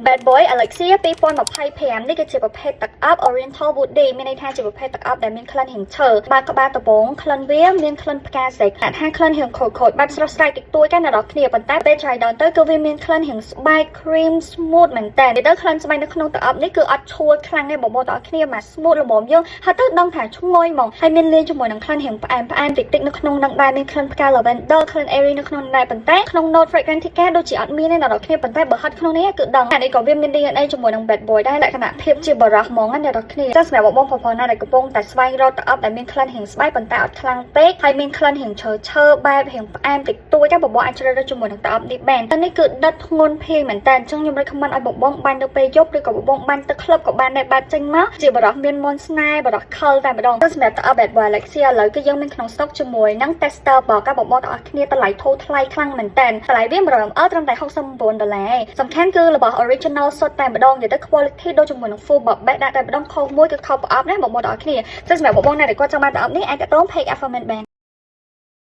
Bad Boy Alexia 2025នេះគឺជាប្រភេទទឹកអប់ Oriental Woody មានន័យថាជាប្រភេទទឹកអប់ដែលមានក្លិនរាងឈើបើក្បាលដំបងក្លិនវាមានក្លិនផ្កាសេកអាចថាក្លិនរាងខូចបែបស្រស់ស្រាយតិចតួចกันដល់គ្នាប៉ុន្តែពេលឆ្លៃដល់ទៅគឺវាមានក្លិនរាងស្បែក cream smooth មែនតើទៅក្លិនស្បែកនៅក្នុងទឹកអប់នេះគឺអត់ឈួលខ្លាំងទេបងប្អូនទាំងអស់គ្នាមក smooth ល្មមយើងហើយទៅដឹងថាឈ្ងុយហ្មងហើយមានលាយជាមួយនឹងក្លិនរាងផ្អែមតិចតិចនៅក្នុងនឹងដែរមានក្លិនផ្កា lavender ក្លិន airy នៅក្នុងដែរប៉ុន្តែក្នុង note fragrantica ដូចជាអត់មានទេដល់គ្នាប៉ុន្តែបើហត់ក្នុងនេះគឺដឹងអានេះក៏វាមាន DNA ជាមួយនឹង Bad Boy ដែរលក្ខណៈភាពជាបរោះហ្មងណាដល់គ្នាចាស់សម្រាប់បងប្អូនណាដែលកំពុងតែស្វែងរកទឹកអប់ដែលមានក្លិនរាងស្បែកប៉ុន្តែអត់ខ្លាំងពេកហើយមានក្លិនរាងឈើបែបរាងផ្អែមតិចតួចតែបងប្អូនអាចជ្រើសរើសជាមួយនឹងទឹកអប់នេះបានតែនេះគឺដិតធ្ងន់ភាយមែនតើអញ្ចឹងខ្ញុំ recommend ឲ្យបងប្អូនបាញ់នៅពេលយប់ឬក៏បងប្អូនបាញ់ទៅ club ក៏បានដែរបែបចេញមកជាបរោះមានមន្តស្នេហ៍បរោះខលតែម្ដងទៅសម្រាប់ទឹកអប់ Bad Boy Alexia ឥឡូវគឺយើងមានក្នុង stock ជាមួយនឹង tester បងប្អូនទាំងអស់គ្នាតម្លៃធូរថ្លៃខ្លាំងមែនតើតម្លៃវា 100ml ត្រឹមតែ$69សំខាន់គឺរបស់ original សុទ្ធតែម្ដងនិយាយទៅ quality ដូចជាមួយនឹង full box ដាក់តែម្ដងខុសមួយគឺខុសប្រអប់ណាបងប្អូនទាំងអស់គ្នាចឹងសម្រាប់បងប្អូនណាដែលគាត់ចង់បានទឹកអប់នេះអាចតតង page Affirmation បាន